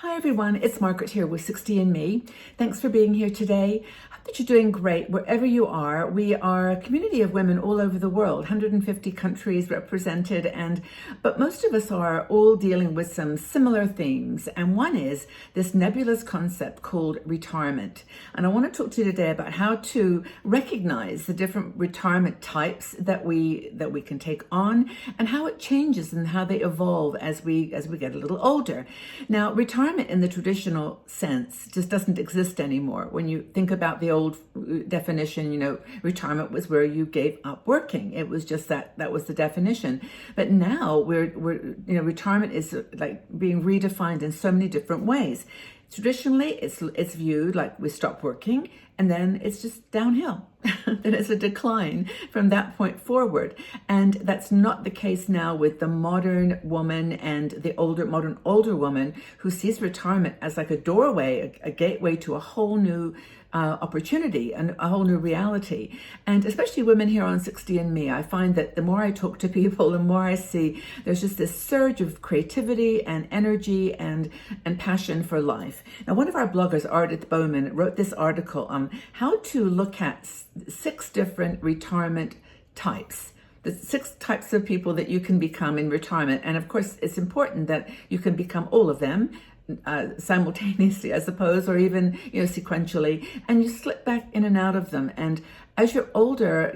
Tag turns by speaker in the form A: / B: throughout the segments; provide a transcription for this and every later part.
A: Hi everyone, it's Margaret here with 60andMe. Thanks for being here today. I hope that you're doing great wherever you are. We are a community of women all over the world, 150 countries represented, but most of us are all dealing with some similar themes. And one is this nebulous concept called retirement. And I want to talk to you today about how to recognize the different retirement types that we can take on and how it changes and how they evolve as we get a little older. Now, retirement in the traditional sense just doesn't exist anymore. When you think about the old definition, retirement was where you gave up working. It was just that was the definition. But now retirement is like being redefined in so many different ways. Traditionally, it's viewed like we stop working and then it's just downhill. Then it's a decline from that point forward. And that's not the case now with the modern woman and the older woman who sees retirement as like a doorway, a gateway to a whole new opportunity and a whole new reality. And especially women here on 60andMe, I find that the more I talk to people, the more I see there's just this surge of creativity and energy and passion for life. Now, one of our bloggers, Ardith Bowman, wrote this article on how to look at 6 different retirement types. The 6 types of people that you can become in retirement. And of course, it's important that you can become all of them simultaneously, I suppose, or even sequentially, and you slip back in and out of them. And as you're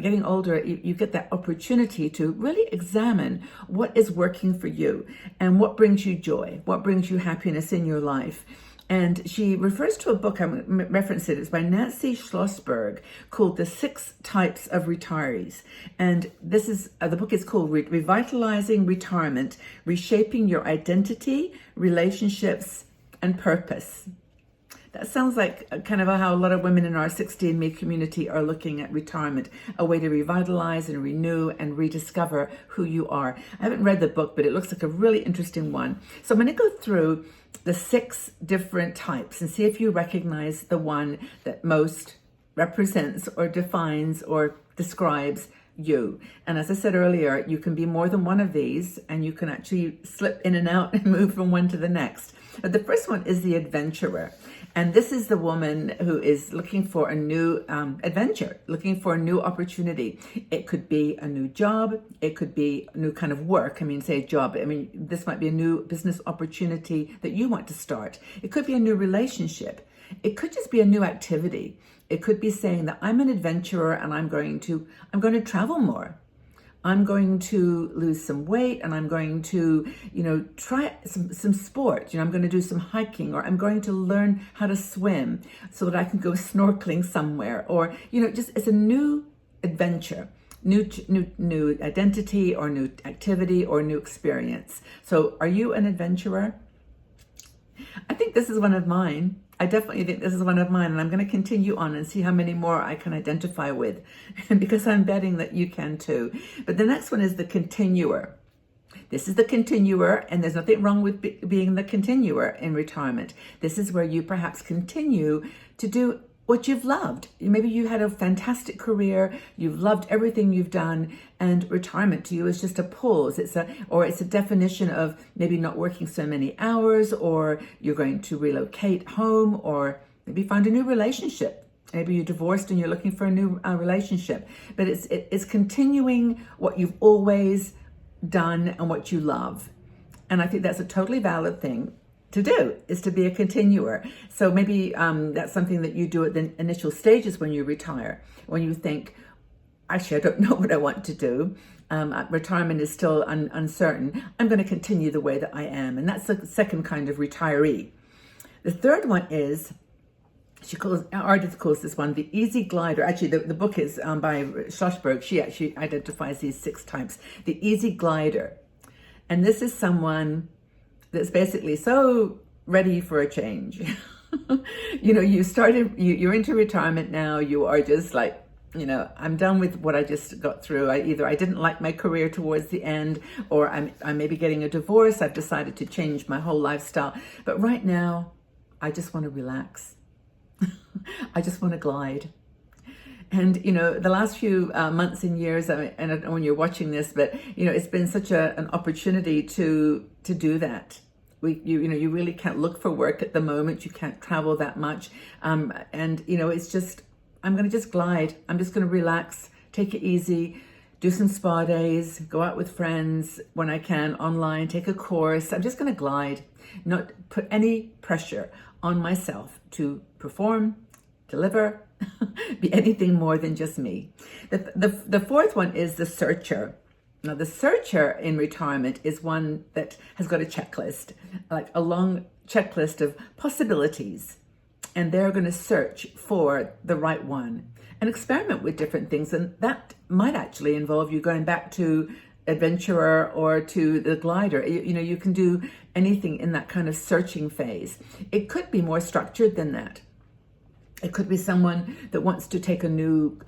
A: getting older, you get that opportunity to really examine what is working for you and what brings you joy, what brings you happiness in your life. And she refers to a book, I'm going to reference it, it's by Nancy Schlossberg, called The 6 Types of Retirees. And this is, the book is called Revitalizing Retirement, Reshaping Your Identity, Relationships, and Purpose. That sounds like kind of how a lot of women in our 60andMe community are looking at retirement, a way to revitalize and renew and rediscover who you are. I haven't read the book, but it looks like a really interesting one. So I'm going to go through the 6 different types and see if you recognize the one that most represents or defines or describes you. And as I said earlier, you can be more than one of these and you can actually slip in and out and move from one to the next. But the first one is the adventurer. And this is the woman who is looking for a new adventure, looking for a new opportunity. It could be a new job. It could be a new kind of work. Say job. This might be a new business opportunity that you want to start. It could be a new relationship. It could just be a new activity. It could be saying that I'm an adventurer and I'm going to travel more. I'm going to lose some weight and I'm going to, try some sport. I'm going to do some hiking, or I'm going to learn how to swim so that I can go snorkeling somewhere, or, just it's a new adventure, new identity or new activity or new experience. So are you an adventurer? I think this is one of mine. I definitely think this is one of mine, and I'm going to continue on and see how many more I can identify with, because I'm betting that you can too. But the next one is the continuer. This is the continuer, and there's nothing wrong with being the continuer in retirement. This is where you perhaps continue to do what you've loved. Maybe you had a fantastic career, you've loved everything you've done, and retirement to you is just a pause. It's a definition of maybe not working so many hours, or you're going to relocate home, or maybe find a new relationship. Maybe you're divorced and you're looking for a new relationship. But it's continuing what you've always done and what you love. And I think that's a totally valid thing to do, is to be a continuer. So maybe that's something that you do at the initial stages when you retire, when you think, actually, I don't know what I want to do. Retirement is still uncertain. I'm going to continue the way that I am. And that's the second kind of retiree. The third one is, Ardith calls this one the easy glider. Actually, the book is by Schlossberg. She actually identifies these 6 types. The easy glider. And this is someone that's basically so ready for a change. You're into retirement now. You are just like, I'm done with what I just got through. I didn't like my career towards the end, or I'm maybe getting a divorce. I've decided to change my whole lifestyle. But right now, I just want to relax. I just want to glide. And, the last few months and years, and I don't know when you're watching this, but, it's been such an opportunity to do that. You really can't look for work at the moment. You can't travel that much. And it's just, I'm going to just glide. I'm just going to relax, take it easy, do some spa days, go out with friends when I can online, take a course. I'm just going to glide, not put any pressure on myself to perform, deliver, be anything more than just me. The fourth one is the searcher. Now, the searcher in retirement is one that has got a checklist, like a long checklist of possibilities, and they're going to search for the right one and experiment with different things. And that might actually involve you going back to adventurer or to the glider. You can do anything in that kind of searching phase. It could be more structured than that. It could be someone that wants to take a new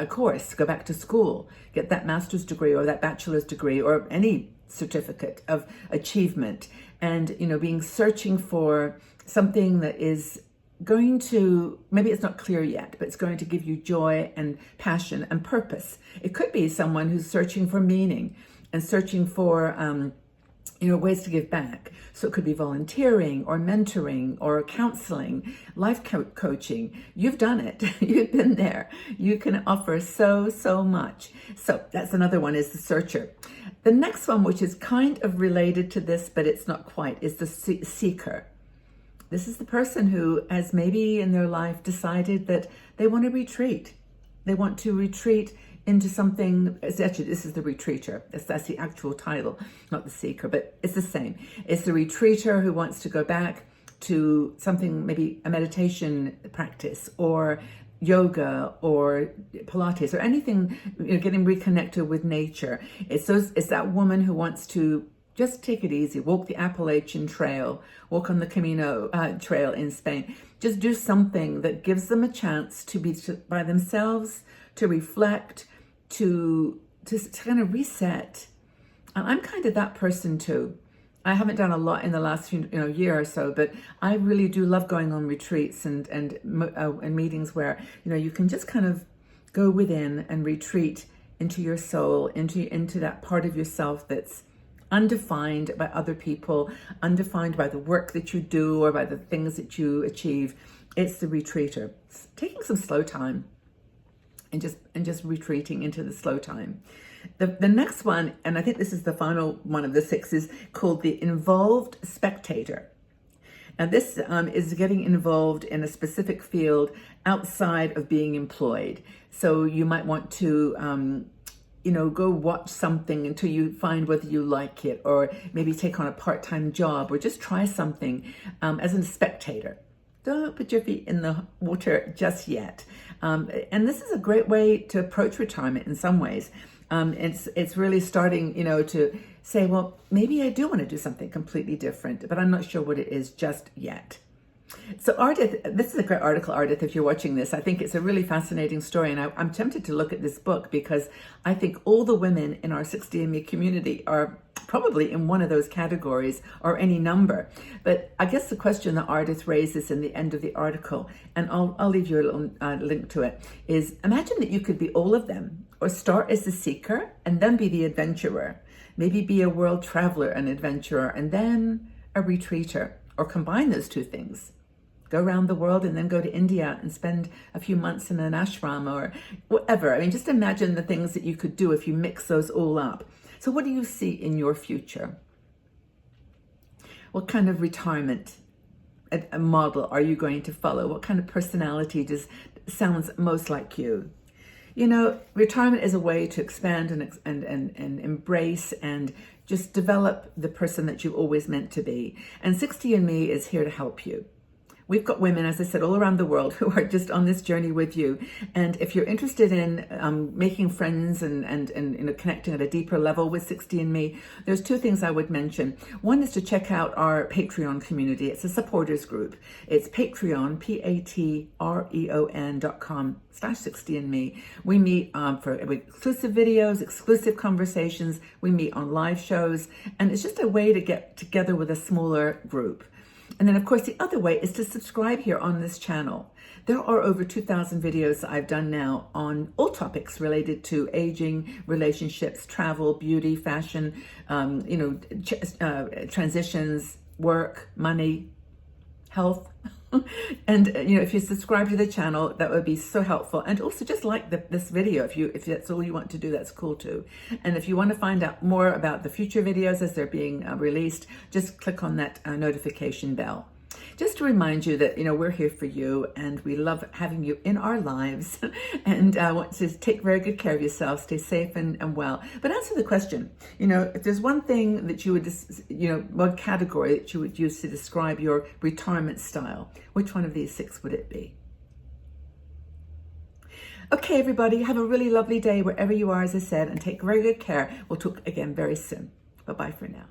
A: course, go back to school, get that master's degree or that bachelor's degree or any certificate of achievement, and being searching for something that is going to, maybe it's not clear yet, but it's going to give you joy and passion and purpose. It could be someone who's searching for meaning and searching for ways to give back. So it could be volunteering or mentoring or counseling, life coaching. You've done it. You've been there. You can offer so much. So that's another one, is the searcher. The next one, which is kind of related to this, but it's not quite, is the seeker. This is the person who has maybe in their life decided that they want to retreat. They want to retreat into something. Actually, this is the retreater. That's the actual title, not the seeker, but it's the same. It's the retreater who wants to go back to something, maybe a meditation practice or yoga or Pilates or anything, getting reconnected with nature. It's that woman who wants to just take it easy, walk the Appalachian Trail, walk on the Camino Trail in Spain. Just do something that gives them a chance to be by themselves, to reflect, to kind of reset. And I'm kind of that person too. I haven't done a lot in the last year or so, but I really do love going on retreats and meetings where you can just kind of go within and retreat into your soul, into that part of yourself that's undefined by other people, undefined by the work that you do or by the things that you achieve. It's the retreater. It's taking some slow time and just retreating into the slow time. The next one, and I think this is the final one of the 6, is called the involved spectator. Now this is getting involved in a specific field outside of being employed. So you might want to go watch something until you find whether you like it, or maybe take on a part-time job, or just try something as a spectator. Don't put your feet in the water just yet. And this is a great way to approach retirement in some ways. It's really starting, to say, well, maybe I do want to do something completely different, but I'm not sure what it is just yet. So Ardith, this is a great article, Ardith, if you're watching this. I think it's a really fascinating story, and I'm tempted to look at this book because I think all the women in our 60andMe community are probably in one of those categories or any number. But I guess the question that Ardith raises in the end of the article, and I'll leave you a little link to it, is imagine that you could be all of them, or start as the seeker and then be the adventurer. Maybe be a world traveler and adventurer and then a retreater, or combine those two things. Go around the world and then go to India and spend a few months in an ashram or whatever. I mean, just imagine the things that you could do if you mix those all up. So what do you see in your future? What kind of retirement a model are you going to follow? What kind of personality sounds most like you? Retirement is a way to expand and embrace and just develop the person that you always meant to be. And 60andMe is here to help you. We've got women, as I said, all around the world who are just on this journey with you. And if you're interested in making friends and connecting at a deeper level with 60andMe, there's 2 things I would mention. One is to check out our Patreon community. It's a supporters group. It's Patreon, patreon.com/60andMe. We meet for exclusive videos, exclusive conversations. We meet on live shows. And it's just a way to get together with a smaller group. And then, of course, the other way is to subscribe here on this channel. There are over 2,000 videos that I've done now on all topics related to aging, relationships, travel, beauty, fashion, transitions, work, money, health. And if you subscribe to the channel, that would be so helpful. And also just like this video, if that's all you want to do, that's cool too. And if you want to find out more about the future videos as they're being released, just click on that notification bell. Just to remind you that, we're here for you and we love having you in our lives, and want to take very good care of yourself, stay safe and well. But answer the question, if there's one thing that you would, one category that you would use to describe your retirement style, which one of these 6 would it be? Okay, everybody, have a really lovely day wherever you are, as I said, and take very good care. We'll talk again very soon. Bye-bye for now.